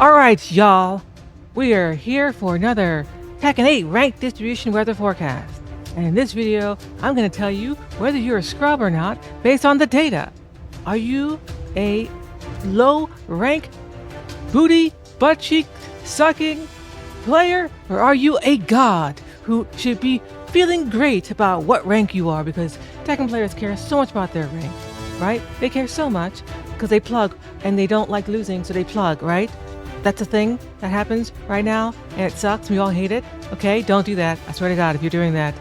Alright, y'all. We are here for another Tekken 8 Rank Distribution Weather Forecast. And in this video, I'm going to tell you whether you're a scrub or not based on the data. Are you a low rank, booty, butt cheek sucking player? Or are you a god who should be feeling great about what rank you are? Because Tekken players care so much about their rank, right? They care so much because they plug and they don't like losing, so they plug, right? That's a thing that happens right now, and it sucks. We all hate it. Okay, don't do that. I swear to God, if you're doing that,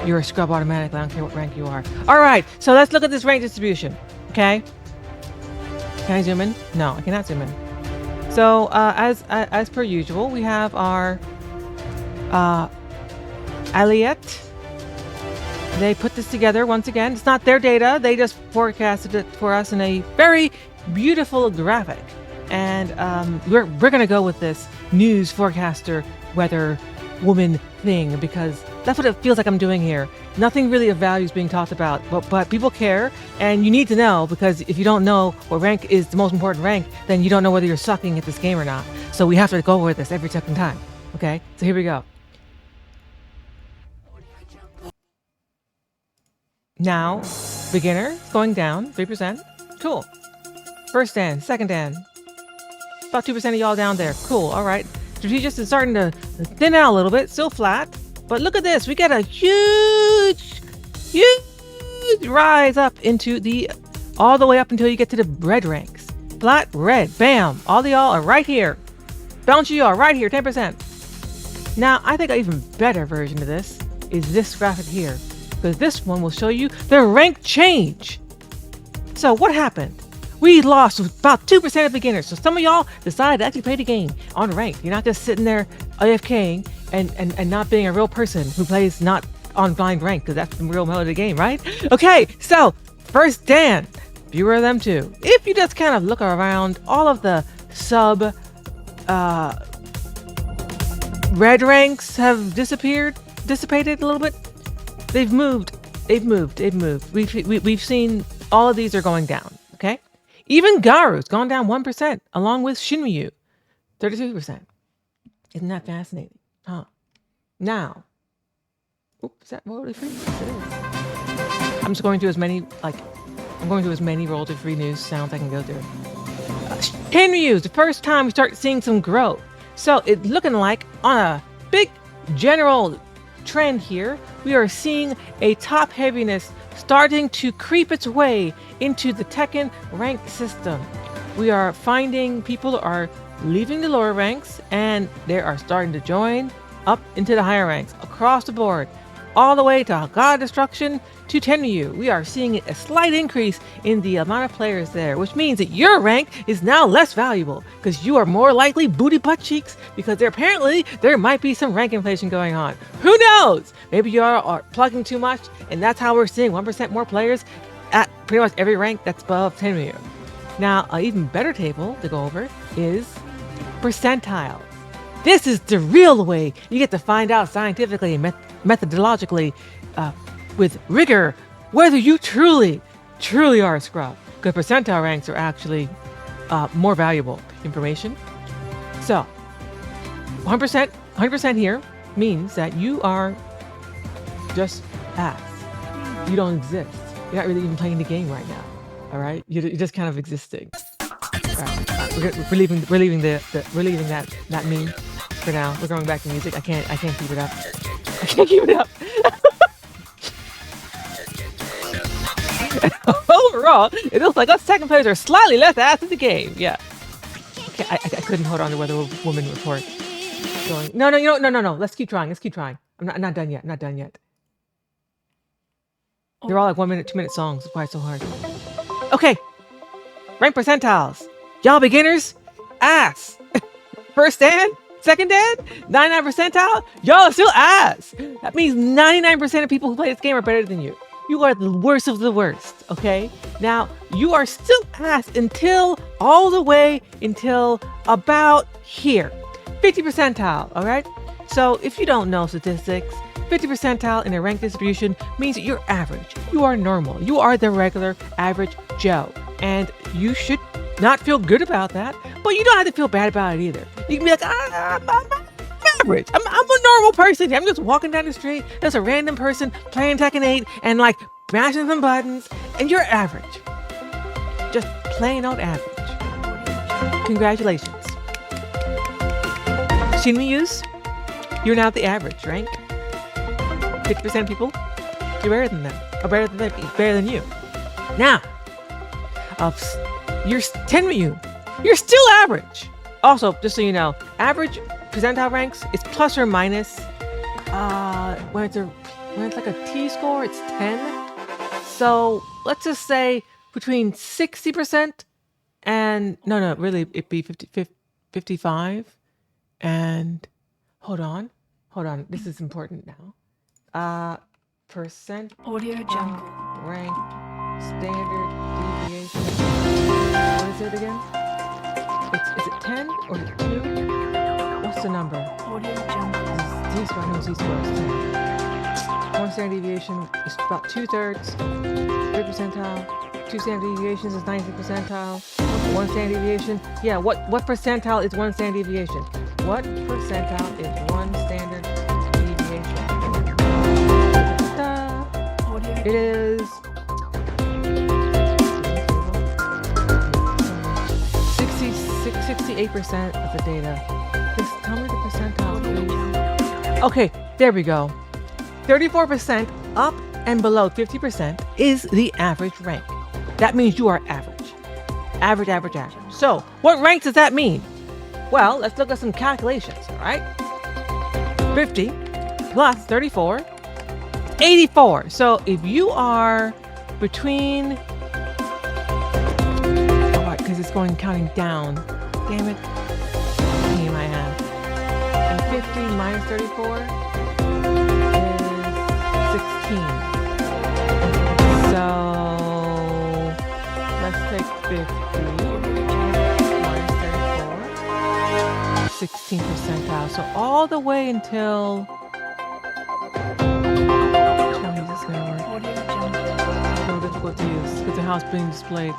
you're a scrub automatically. I don't care what rank you are. All right, so let's look at this rank distribution. Okay, can I zoom in? No, I cannot zoom in. So as per usual, we have our Alliette. They put this together once again. It's not their data. They just forecasted it for us in a very beautiful graphic. And we're going to go with this news forecaster weather woman thing because that's what it feels like I'm doing here. Nothing really of value is being talked about, but people care, and you need to know, because if you don't know what rank is the most important rank, then you don't know whether you're sucking at this game or not. So we have to go over this every second time. Okay, so here we go. Now, beginner going down 3%. Cool. First dan, second dan. About 2% of y'all down there. Cool. All right. Strategist is starting to thin out a little bit. Still flat. But look at this. We get a huge rise up into all the way up until you get to the red ranks. Flat red. Bam. All the y'all are right here. Bounce y'all right here. 10%. Now, I think an even better version of this is this graphic here, because this one will show you the rank change. So what happened? We lost about 2% of beginners. So some of y'all decided to actually play the game on ranked. You're not just sitting there AFKing and not being a real person who plays not on blind rank, because that's the real mode of the game, right? Okay, so first dan, fewer of them too. If you just kind of look around, all of the red ranks have dissipated a little bit. They've moved. We've seen all of these are going down. Okay. Even Garu's gone down 1%, along with Shinryu, 32%. Isn't that fascinating? Huh? Now, oops, is that royalty free? Yes, it is. I'm just going through as many, royalty free news sounds I can go through. Shinryu's the first time we start seeing some growth. So it's looking like on a big general trend here, we are seeing a top heaviness starting to creep its way into the Tekken rank system. We are finding people are leaving the lower ranks and they are starting to join up into the higher ranks across the board, all the way to God Destruction to Tenryu. We are seeing a slight increase in the amount of players there, which means that your rank is now less valuable because you are more likely booty butt cheeks, because there might be some rank inflation going on. Who knows? Maybe you are plugging too much, and that's how we're seeing 1% more players at pretty much every rank that's above Tenryu. Now, an even better table to go over is percentiles. This is the real way you get to find out scientifically and methodologically with rigor whether you truly are a scrub, because percentile ranks are actually more valuable information. So 100% here means that you are just ass. You don't exist. You're not really even playing the game right now. All right, you're just kind of existing. All right. We're leaving that meme for now. We're going back to music. I can't keep it up. I can't keep it up. Overall, it looks like us Tekken players are slightly less ass in the game. Yeah. Okay, I couldn't hold on to Weather Woman report. Going. No. Let's keep trying. I'm not done yet. They're all like 1 minute, 2 minute songs. That's why it's so hard. Okay. Rank percentiles. Y'all beginners, ass. First dan, second dan, 99 percentile. Y'all are still ass. That means 99% of people who play this game are better than you. You are the worst of the worst, okay? Now, you are still ass all the way until about here. 50 percentile, all right? So if you don't know statistics, 50 percentile in a rank distribution means that you're average. You are normal. You are the regular average Joe. And you should not feel good about that, but you don't have to feel bad about it either. You can be like, I'm average. I'm a normal person. I'm just walking down the street. There's a random person playing Tekken 8 and like mashing some buttons, and you're average. Just plain old average. Congratulations. Shinryus, you're now the average rank. 50% of people, you're better than them. Or better than you. Now, you're Tenryu. You're still average. Also, just so you know, average percentile ranks is plus or minus. When it's like a T-score, it's 10. So let's just say between 60% and really it'd be 55 and hold on. This is important now. Percent Audio Jungle rank standard deviation. What is it again? Is it 10 or 2? What's the number? Audio Jungle. Z-score is 10. One standard deviation is about 2/3. 3 percentile. 2 standard deviations is 90th percentile. 1 standard deviation. Yeah, what percentile is 1 standard deviation? What percentile is 1 standard deviation? It is 68% of the data. Just tell me the percentile, please. Okay, there we go. 34% up and below 50% is the average rank. That means you are average. Average. So, what rank does that mean? Well, let's look at some calculations, all right? 50 plus 34, 84. So, if you are between... Oh, right, because it's counting down. Damn it. Pain I have. And 50 minus 34 is 16. So, let's take 50 minus 34. 16 percentile. So all the way until... How is this going to work? So difficult to use because the house being displayed.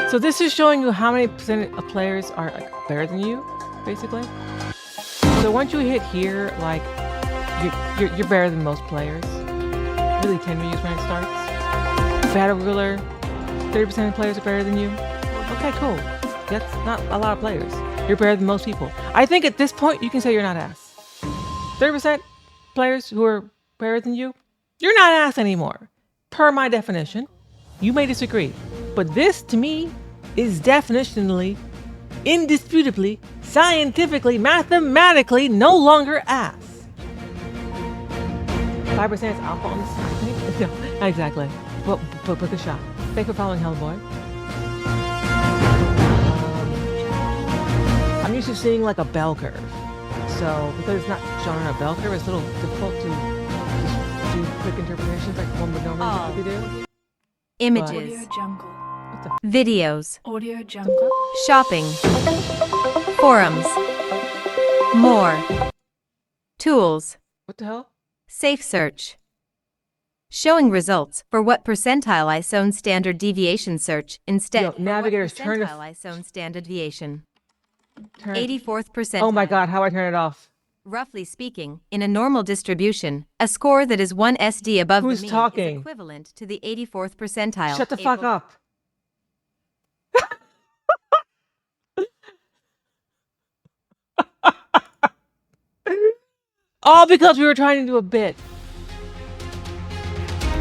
So this is showing you how many percent of players are like better than you, basically. So once you hit here, like you're better than most players. Really 10 reviews when it starts. Battle ruler, 30% of players are better than you. Okay, cool. That's not a lot of players. You're better than most people. I think at this point you can say you're not ass. 30% players who are better than you, you're not ass anymore. Per my definition. You may disagree, but this to me is definitionally, indisputably, scientifically, mathematically no longer ass. 5% is alpha on the side. No, not exactly. But good shot. Thanks for following Hellboy. I'm used to seeing like a bell curve. So because it's not shown on a bell curve, it's a little difficult to do quick interpretations like one would normally do. Images. Audio Jungle. Videos. Audio Jungle. Shopping. Forums. More. Tools. What the hell? Safe search. Showing results for what percentile ISON standard deviation search instead. Yo, navigators, for turn what the percentile ISON standard deviation. turn. 84th percentile. Oh my god, how do I turn it off? Roughly speaking, in a normal distribution, a score that is 1 SD above Who's the mean talking? is equivalent to the 84th percentile. Shut the fuck up. All because we were trying to do a bit.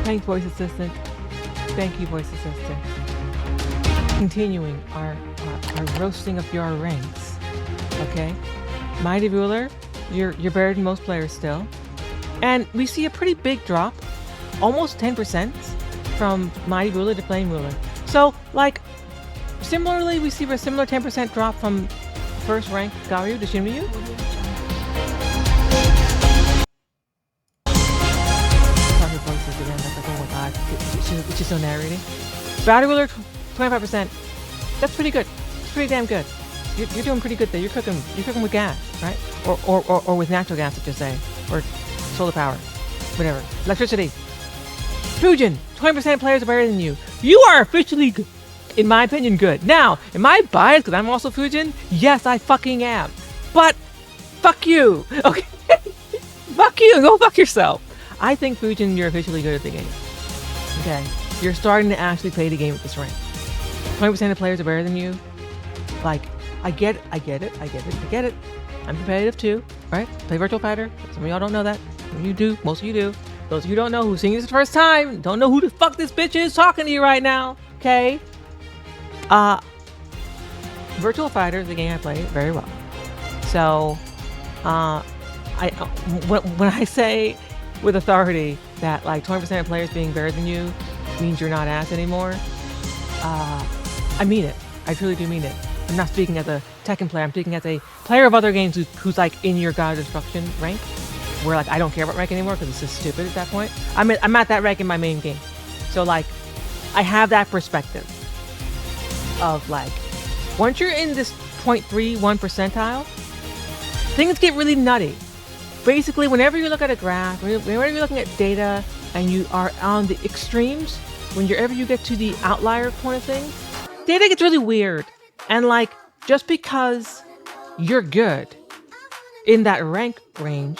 Thanks, voice assistant. Thank you, voice assistant. Continuing our roasting of your ranks. Okay, Mighty Ruler, you're better than most players still, and we see a pretty big drop, almost 10% from Mighty Ruler to Flame Ruler. So, like, similarly, we see a similar 10% drop from first rank Garyu to Shinryu. Sorry, voices again. That's like, oh my god, it's just so narrating. Battle Ruler, 25%. That's pretty good. It's pretty damn good. You're doing pretty good there. You're cooking with gas, right? Or with natural gas, I should say, or solar power, whatever. Electricity. Fujin, 20% of players are better than you. You are officially in my opinion, good. Now, am I biased because I'm also Fujin? Yes, I fucking am. But fuck you. Okay. Fuck you. Go fuck yourself. I think Fujin, you're officially good at the game. Okay. You're starting to actually play the game at this rank. 20% of players are better than you. Like, I get it. I'm competitive too, right? Play Virtual Fighter. Some of y'all don't know that. Some of you do. Most of you do. Those of you who don't know, who's seeing this for the first time, don't know who the fuck this bitch is talking to you right now. Okay? Virtual Fighter is the game I play very well. So, when I say with authority that like 20% of players being better than you means you're not ass anymore, I mean it. I truly do mean it. I'm not speaking as a Tekken player. I'm speaking as a player of other games who's like in your God of Destruction rank, where like I don't care about rank anymore because it's just stupid at that point. I'm at that rank in my main game, so like I have that perspective of like once you're in this 0.31 percentile, things get really nutty. Basically, whenever you look at a graph, whenever you're looking at data, and you are on the extremes, whenever you get to the outlier point of things, data gets really weird. And like, just because you're good in that rank range,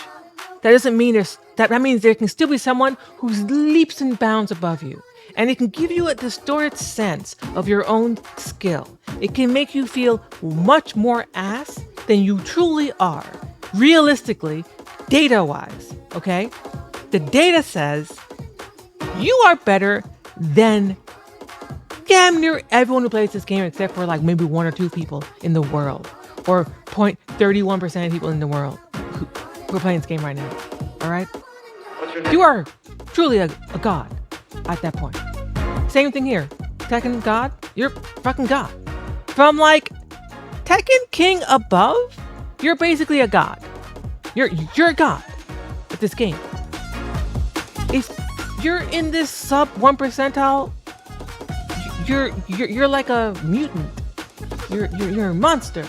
that doesn't mean that means there can still be someone who's leaps and bounds above you. And it can give you a distorted sense of your own skill. It can make you feel much more ass than you truly are. Realistically, data-wise, okay? The data says you are better than damn near everyone who plays this game except for like maybe 1 or 2 people in the world, or 0.31% of people in the world who are playing this game right now. All right? You are truly a god at that point. Same thing here. Tekken god, you're fucking god. From like Tekken King above, you're basically a god. You're a god at this game. If you're in this sub 1 percentile, you're like a mutant. You're a monster.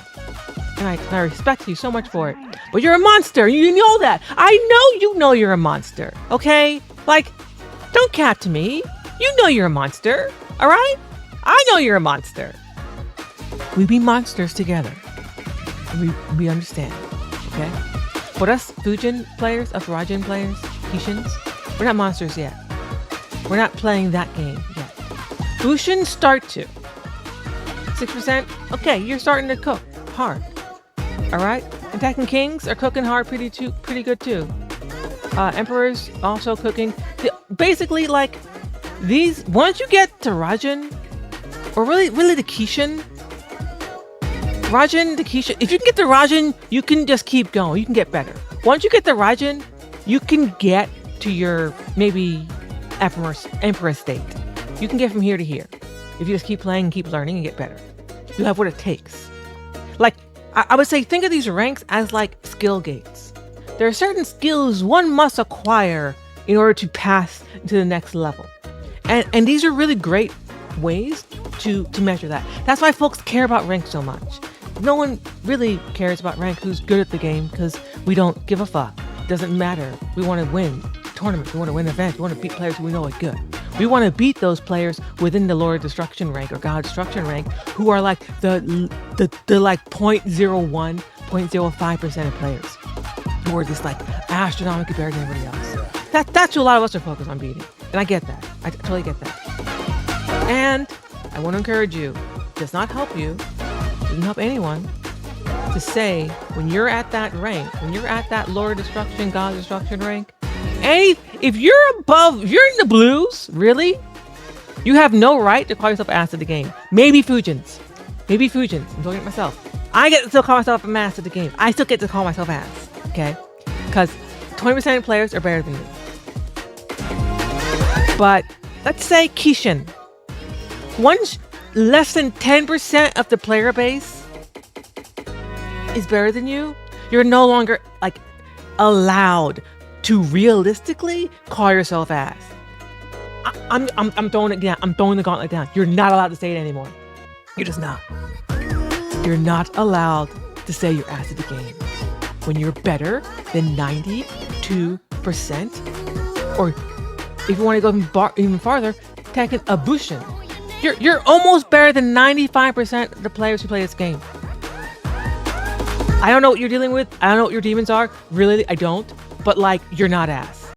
And I respect you so much for it. But you're a monster. You know that. I know you know you're a monster. Okay? Like, don't cap to me. You know you're a monster. All right? I know you're a monster. We be monsters together. We understand. Okay? But us Fujin players, us Rajin players, Kishins, we're not monsters yet. We're not playing that game yet. Bushin start to. 6%, okay, you're starting to cook hard. Alright? And Tekken Kings are cooking hard pretty good too. Emperors also cooking. Basically, like, these, once you get to Rajin, or really the Kishin, Rajin, the Kishin, if you can get to Rajin, you can just keep going. You can get better. Once you get to Rajin, you can get to your, maybe, Emperor state. You can get from here to here. If you just keep playing and keep learning and get better. You have what it takes. Like, I would say think of these ranks as like skill gates. There are certain skills one must acquire in order to pass to the next level. And these are really great ways to measure that. That's why folks care about rank so much. No one really cares about rank who's good at the game because we don't give a fuck. It doesn't matter. We want to win tournaments. We want to win events. We want to beat players who we know are good. We want to beat those players within the Lord of Destruction rank or God Destruction rank who are like the like 0.01, 0.05% of players who are just like astronomically better than everybody else. That's who a lot of us are focused on beating. And I get that. I totally get that. And I want to encourage you, it does not help you, doesn't help anyone, to say when you're at that rank, when you're at that Lord of Destruction, God Destruction rank, if you're above, if you're in the blues, really, you have no right to call yourself ass at the game. Maybe Fujins. I'm talking to myself. I get to still call myself an ass at the game. I still get to call myself ass, okay? Because 20% of players are better than me. But let's say Kishin. Once less than 10% of the player base is better than you, you're no longer like allowed to realistically call yourself ass. I'm throwing it down. I'm throwing the gauntlet down. You're not allowed to say it anymore. You're just not. You're not allowed to say you're ass at the game when you're better than 92%. Or if you want to go even farther, Tekken Abushin. You're almost better than 95% of the players who play this game. I don't know what you're dealing with. I don't know what your demons are. Really, I don't. But like, you're not ass.